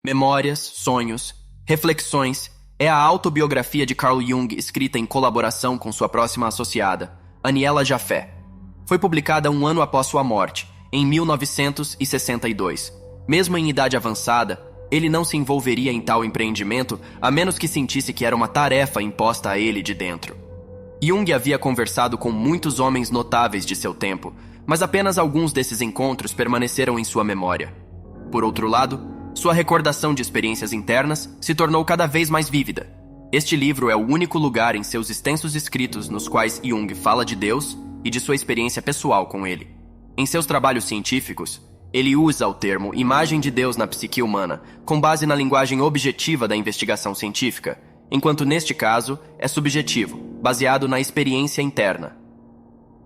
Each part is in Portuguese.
Memórias, Sonhos, Reflexões é a autobiografia de Carl Jung escrita em colaboração com sua próxima associada, Aniela Jaffe. Foi publicada um ano após sua morte, em 1962. Mesmo em idade avançada, ele não se envolveria em tal empreendimento a menos que sentisse que era uma tarefa imposta a ele de dentro. Jung havia conversado com muitos homens notáveis de seu tempo, mas apenas alguns desses encontros permaneceram em sua memória. Por outro lado, sua recordação de experiências internas se tornou cada vez mais vívida. Este livro é o único lugar em seus extensos escritos nos quais Jung fala de Deus e de sua experiência pessoal com ele. Em seus trabalhos científicos, ele usa o termo imagem de Deus na psique humana com base na linguagem objetiva da investigação científica, enquanto neste caso é subjetivo, baseado na experiência interna.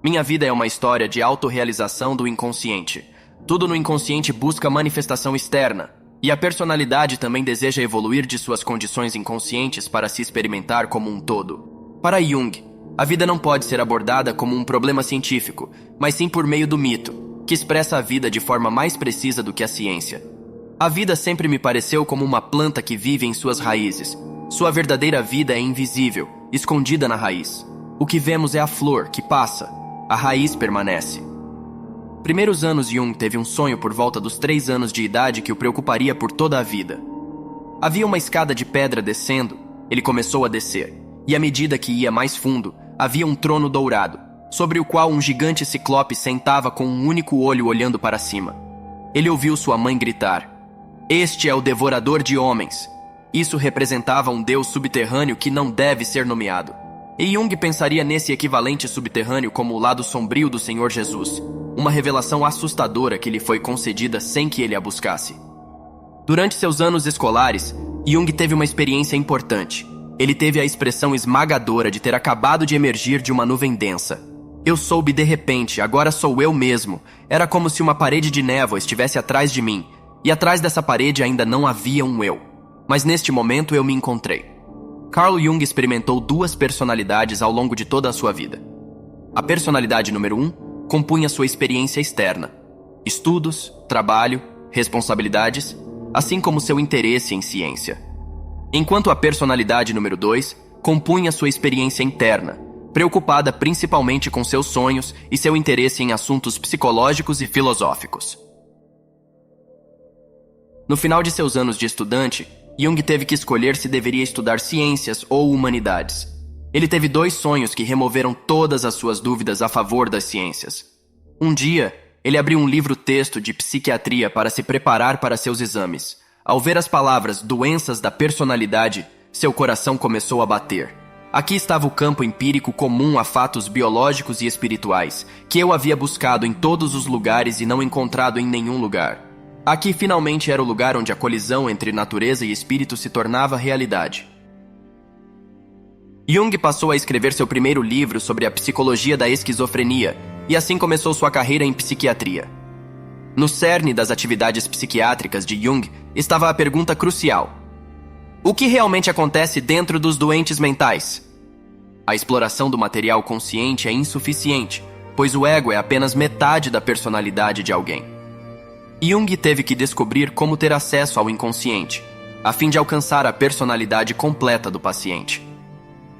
Minha vida é uma história de autorrealização do inconsciente. Tudo no inconsciente busca manifestação externa, e a personalidade também deseja evoluir de suas condições inconscientes para se experimentar como um todo. Para Jung, a vida não pode ser abordada como um problema científico, mas sim por meio do mito, que expressa a vida de forma mais precisa do que a ciência. A vida sempre me pareceu como uma planta que vive em suas raízes. Sua verdadeira vida é invisível, escondida na raiz. O que vemos é a flor, que passa. A raiz permanece. Primeiros anos, Jung teve um sonho por volta dos 3 anos de idade que o preocuparia por toda a vida. Havia uma escada de pedra descendo, ele começou a descer, e à medida que ia mais fundo, havia um trono dourado, sobre o qual um gigante ciclope sentava com um único olho olhando para cima. Ele ouviu sua mãe gritar: "Este é o devorador de homens." Isso representava um deus subterrâneo que não deve ser nomeado. E Jung pensaria nesse equivalente subterrâneo como o lado sombrio do Senhor Jesus, uma revelação assustadora que lhe foi concedida sem que ele a buscasse. Durante seus anos escolares, Jung teve uma experiência importante. Ele teve a expressão esmagadora de ter acabado de emergir de uma nuvem densa. Eu soube de repente, agora sou eu mesmo. Era como se uma parede de névoa estivesse atrás de mim, e atrás dessa parede ainda não havia um eu. Mas neste momento eu me encontrei. Carl Jung experimentou 2 personalidades ao longo de toda a sua vida. A personalidade número 1 compunha sua experiência externa, estudos, trabalho, responsabilidades, assim como seu interesse em ciência. Enquanto a personalidade número 2 compunha sua experiência interna, preocupada principalmente com seus sonhos e seu interesse em assuntos psicológicos e filosóficos. No final de seus anos de estudante, Jung teve que escolher se deveria estudar ciências ou humanidades. Ele teve 2 sonhos que removeram todas as suas dúvidas a favor das ciências. Um dia, ele abriu um livro-texto de psiquiatria para se preparar para seus exames. Ao ver as palavras doenças da personalidade, seu coração começou a bater. Aqui estava o campo empírico comum a fatos biológicos e espirituais, que eu havia buscado em todos os lugares e não encontrado em nenhum lugar. Aqui finalmente era o lugar onde a colisão entre natureza e espírito se tornava realidade. Jung passou a escrever seu primeiro livro sobre a psicologia da esquizofrenia, e assim começou sua carreira em psiquiatria. No cerne das atividades psiquiátricas de Jung estava a pergunta crucial: o que realmente acontece dentro dos doentes mentais? A exploração do material consciente é insuficiente, pois o ego é apenas metade da personalidade de alguém. Jung teve que descobrir como ter acesso ao inconsciente, a fim de alcançar a personalidade completa do paciente.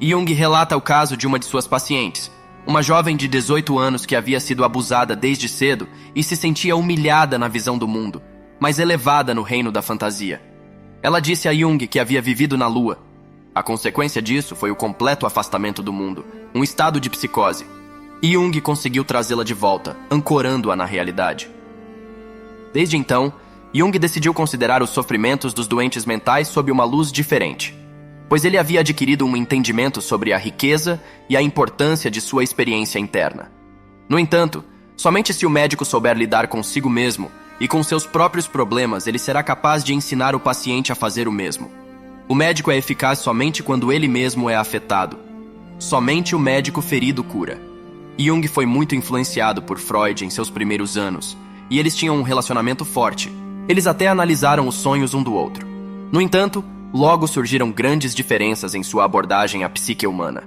Jung relata o caso de uma de suas pacientes, uma jovem de 18 anos que havia sido abusada desde cedo e se sentia humilhada na visão do mundo, mas elevada no reino da fantasia. Ela disse a Jung que havia vivido na Lua. A consequência disso foi o completo afastamento do mundo, um estado de psicose. Jung conseguiu trazê-la de volta, ancorando-a na realidade. Desde então, Jung decidiu considerar os sofrimentos dos doentes mentais sob uma luz diferente, pois ele havia adquirido um entendimento sobre a riqueza e a importância de sua experiência interna. No entanto, somente se o médico souber lidar consigo mesmo e com seus próprios problemas, ele será capaz de ensinar o paciente a fazer o mesmo. O médico é eficaz somente quando ele mesmo é afetado. Somente o médico ferido cura. Jung foi muito influenciado por Freud em seus primeiros anos, e eles tinham um relacionamento forte. Eles até analisaram os sonhos um do outro. No entanto, logo surgiram grandes diferenças em sua abordagem à psique humana.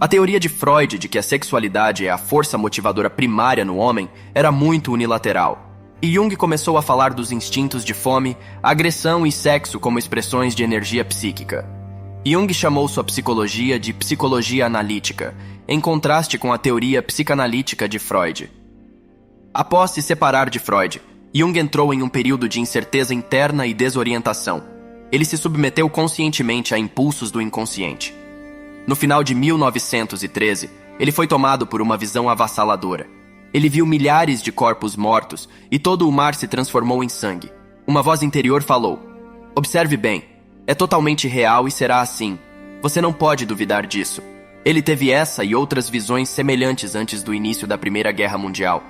A teoria de Freud de que a sexualidade é a força motivadora primária no homem era muito unilateral. E Jung começou a falar dos instintos de fome, agressão e sexo como expressões de energia psíquica. Jung chamou sua psicologia de psicologia analítica, em contraste com a teoria psicanalítica de Freud. Após se separar de Freud, Jung entrou em um período de incerteza interna e desorientação. Ele se submeteu conscientemente a impulsos do inconsciente. No final de 1913, ele foi tomado por uma visão avassaladora. Ele viu milhares de corpos mortos e todo o mar se transformou em sangue. Uma voz interior falou: "Observe bem, é totalmente real e será assim. Você não pode duvidar disso." Ele teve essa e outras visões semelhantes antes do início da Primeira Guerra Mundial.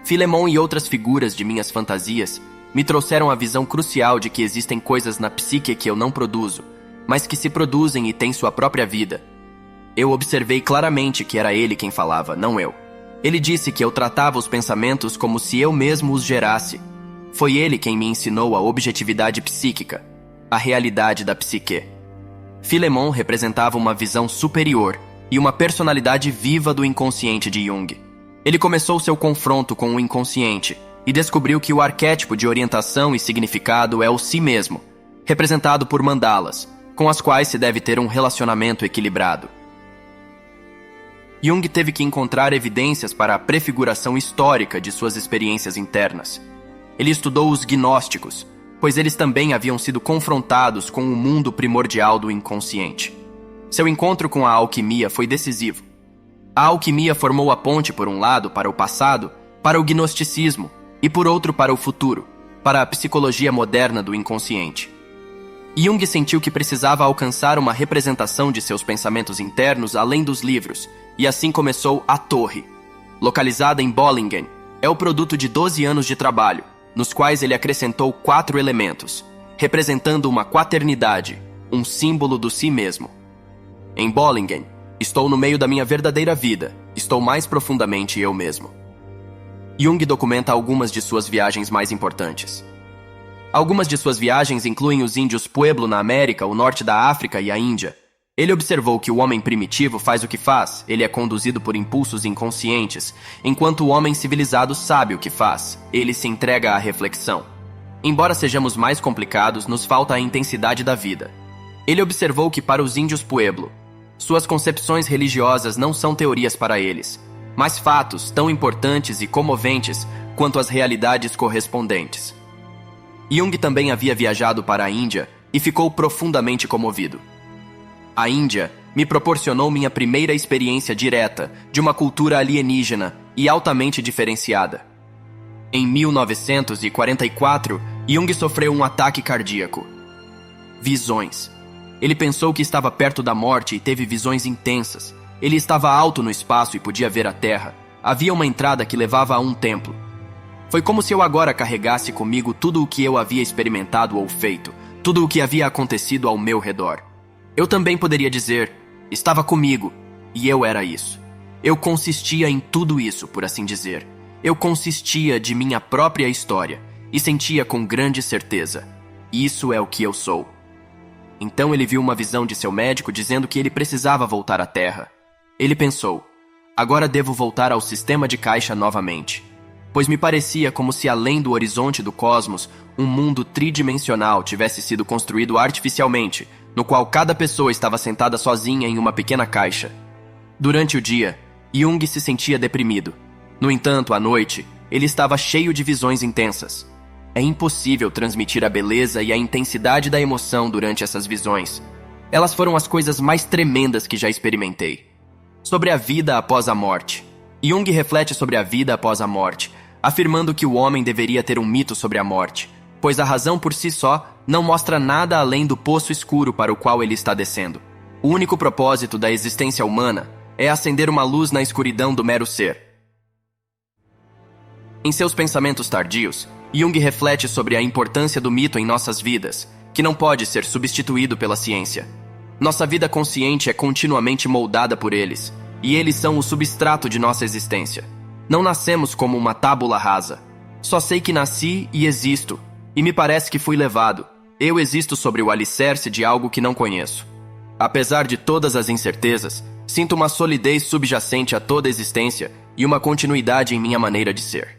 Filemon e outras figuras de minhas fantasias me trouxeram a visão crucial de que existem coisas na psique que eu não produzo, mas que se produzem e têm sua própria vida. Eu observei claramente que era ele quem falava, não eu. Ele disse que eu tratava os pensamentos como se eu mesmo os gerasse. Foi ele quem me ensinou a objetividade psíquica, a realidade da psique. Filemon representava uma visão superior e uma personalidade viva do inconsciente de Jung. Ele começou seu confronto com o inconsciente e descobriu que o arquétipo de orientação e significado é o si mesmo, representado por mandalas, com as quais se deve ter um relacionamento equilibrado. Jung teve que encontrar evidências para a prefiguração histórica de suas experiências internas. Ele estudou os gnósticos, pois eles também haviam sido confrontados com o mundo primordial do inconsciente. Seu encontro com a alquimia foi decisivo. A alquimia formou a ponte, por um lado, para o passado, para o gnosticismo, e por outro para o futuro, para a psicologia moderna do inconsciente. Jung sentiu que precisava alcançar uma representação de seus pensamentos internos além dos livros, e assim começou A Torre. Localizada em Bollingen, é o produto de 12 anos de trabalho, nos quais ele acrescentou 4 elementos, representando uma quaternidade, um símbolo do si mesmo. Em Bollingen, estou no meio da minha verdadeira vida, estou mais profundamente eu mesmo. Jung documenta algumas de suas viagens mais importantes. Algumas de suas viagens incluem os índios Pueblo na América, o norte da África e a Índia. Ele observou que o homem primitivo faz o que faz, ele é conduzido por impulsos inconscientes, enquanto o homem civilizado sabe o que faz, ele se entrega à reflexão. Embora sejamos mais complicados, nos falta a intensidade da vida. Ele observou que para os índios Pueblo, suas concepções religiosas não são teorias para eles, mas fatos tão importantes e comoventes quanto as realidades correspondentes. Jung também havia viajado para a Índia e ficou profundamente comovido. A Índia me proporcionou minha primeira experiência direta de uma cultura alienígena e altamente diferenciada. Em 1944, Jung sofreu um ataque cardíaco. Visões. Ele pensou que estava perto da morte e teve visões intensas. Ele estava alto no espaço e podia ver a Terra. Havia uma entrada que levava a um templo. Foi como se eu agora carregasse comigo tudo o que eu havia experimentado ou feito, tudo o que havia acontecido ao meu redor. Eu também poderia dizer, estava comigo, e eu era isso. Eu consistia em tudo isso, por assim dizer. Eu consistia de minha própria história, e sentia com grande certeza, isso é o que eu sou. Então ele viu uma visão de seu médico dizendo que ele precisava voltar à Terra. Ele pensou, agora devo voltar ao sistema de caixa novamente, pois me parecia como se além do horizonte do cosmos, um mundo tridimensional tivesse sido construído artificialmente, no qual cada pessoa estava sentada sozinha em uma pequena caixa. Durante o dia, Jung se sentia deprimido. No entanto, à noite, ele estava cheio de visões intensas. É impossível transmitir a beleza e a intensidade da emoção durante essas visões. Elas foram as coisas mais tremendas que já experimentei. Sobre a vida após a morte. Jung reflete sobre a vida após a morte, afirmando que o homem deveria ter um mito sobre a morte, pois a razão por si só não mostra nada além do poço escuro para o qual ele está descendo. O único propósito da existência humana é acender uma luz na escuridão do mero ser. Em seus pensamentos tardios, Jung reflete sobre a importância do mito em nossas vidas, que não pode ser substituído pela ciência. Nossa vida consciente é continuamente moldada por eles, e eles são o substrato de nossa existência. Não nascemos como uma tábula rasa. Só sei que nasci e existo, e me parece que fui levado. Eu existo sobre o alicerce de algo que não conheço. Apesar de todas as incertezas, sinto uma solidez subjacente a toda a existência e uma continuidade em minha maneira de ser.